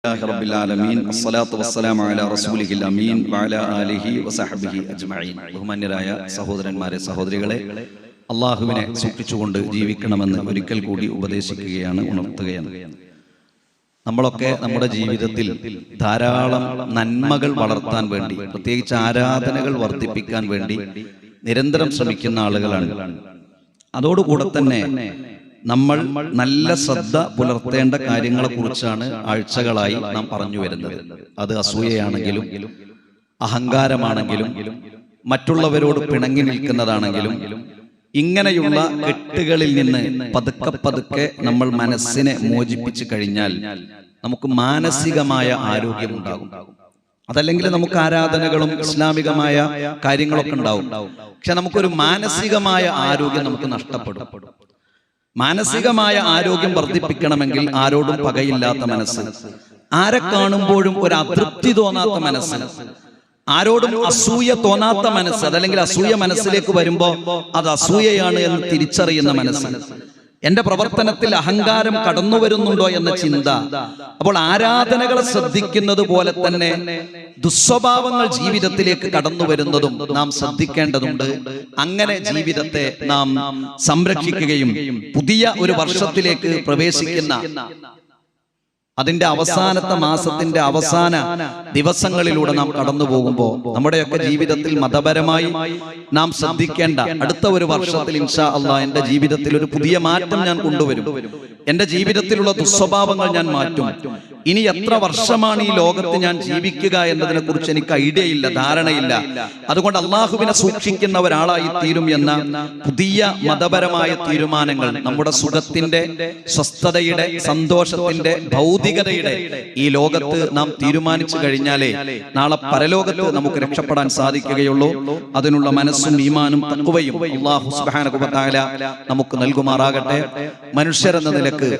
റബ്ബിൽ ആലമീൻ അസ്സലാത്തു വസ്സലാമു അലാ റസൂലിഹിൽ അമീൻ വഅലാ ആലിഹി വസഹ്ബിഹി അജ്മഈൻ. ബഹുമാന്യരായ സഹോദരന്മാരെ, സഹോദരികളെ, അള്ളാഹുവിനെ സൂക്ഷിച്ചുകൊണ്ട് ജീവിക്കണമെന്ന് ഒരിക്കൽ കൂടി ഉപദേശിക്കുകയാണ്, ഉണർത്തുകയാണ്. നമ്മളൊക്കെ നമ്മുടെ ജീവിതത്തിൽ ധാരാളം നന്മകൾ വളർത്താൻ വേണ്ടി, പ്രത്യേകിച്ച് ആരാധനകൾ വർദ്ധിപ്പിക്കാൻ വേണ്ടി നിരന്തരം ശ്രമിക്കുന്ന ആളുകളാണ്. അതോടുകൂടെ തന്നെ നമ്മൾ നല്ല ശ്രദ്ധ പുലർത്തേണ്ട കാര്യങ്ങളെ കുറിച്ചാണ് ആഴ്ചകളായി നാം പറഞ്ഞു വരുന്നത്. അത് അസൂയയാണെങ്കിലും അഹങ്കാരമാണെങ്കിലും മറ്റുള്ളവരോട് പിണങ്ങി നിൽക്കുന്നതാണെങ്കിലും ഇങ്ങനെയുള്ള കെട്ടുകളിൽ നിന്ന് പതുക്കെ പതുക്കെ നമ്മൾ മനസ്സിനെ മോചിപ്പിച്ചു കഴിഞ്ഞാൽ നമുക്ക് മാനസികമായ ആരോഗ്യമുണ്ടാകും. അതല്ലെങ്കിൽ നമുക്ക് ആരാധനകളും ഇസ്ലാമികമായ കാര്യങ്ങളൊക്കെ ഉണ്ടാവും, പക്ഷെ നമുക്കൊരു മാനസികമായ ആരോഗ്യം നമുക്ക് നഷ്ടപ്പെടും. മാനസികമായ ആരോഗ്യം വർദ്ധിപ്പിക്കണമെങ്കിൽ ആരോടും പകയില്ലാത്ത മനസ്സ്, ആരെ കാണുമ്പോഴും ഒരു അതൃപ്തി തോന്നാത്ത മനസ്സ്, ആരോടും അസൂയ തോന്നാത്ത മനസ്സ്, അതല്ലെങ്കിൽ അസൂയ മനസ്സിലേക്ക് വരുമ്പോ അത് അസൂയയാണ് എന്ന് തിരിച്ചറിയുന്ന മനസ്സ്, എന്റെ പ്രവർത്തനത്തിൽ അഹങ്കാരം കടന്നു വരുന്നുണ്ടോ എന്ന ചിന്ത. അപ്പോൾ ആരാധനകളെ ശ്രദ്ധിക്കുന്നത് പോലെ തന്നെ ദുസ്വഭാവങ്ങൾ ജീവിതത്തിലേക്ക് കടന്നു വരുന്നതും നാം ശ്രദ്ധിക്കേണ്ടതുണ്ട്. അങ്ങനെ ജീവിതത്തെ നാം സംരക്ഷിക്കുകയും പുതിയ ഒരു വർഷത്തിലേക്ക് പ്രവേശിക്കുന്ന അതിന്റെ അവസാനത്തെ മാസത്തിന്റെ അവസാന ദിവസങ്ങളിലൂടെ നാം കടന്നു പോകുമ്പോൾ നമ്മുടെയൊക്കെ ജീവിതത്തിൽ മതപരമായി നാം ശ്രദ്ധിക്കേണ്ട അടുത്ത ഒരു വർഷത്തിൽ ഇൻഷാ അല്ലാഹ് എന്റെ ജീവിതത്തിൽ ഒരു പുതിയ മാറ്റം ഞാൻ കൊണ്ടുവരും, എന്റെ ജീവിതത്തിലുള്ള ദുസ്വഭാവങ്ങൾ ഞാൻ മാറ്റും. ഇനി എത്ര വർഷമാണ് ഈ ലോകത്ത് ഞാൻ ജീവിക്കുക എന്നതിനെ കുറിച്ച് എനിക്ക് ഐഡിയ ഇല്ല, ധാരണയില്ല. അതുകൊണ്ട് അള്ളാഹുവിനെ സൂക്ഷിക്കുന്ന ഒരാളായി തീരും എന്ന പുതിയ മതപരമായ തീരുമാനങ്ങൾ നമ്മുടെ സുഖത്തിന്റെ, സ്വസ്ഥതയുടെ, സന്തോഷത്തിന്റെ, ഭൗതികതയുടെ ഈ ലോകത്ത് നാം തീരുമാനിച്ചു കഴിഞ്ഞാലേ നാളെ പരലോകത്ത് നമുക്ക് രക്ഷപ്പെടാൻ സാധിക്കുകയുള്ളൂ. അതിനുള്ള മനസ്സും ഈമാനും തഖ്വയും അല്ലാഹു സുബ്ഹാനഹു വ തആല നമുക്ക് നൽകുമാറാകട്ടെ. മനുഷ്യരെന്ന നിലക്ക്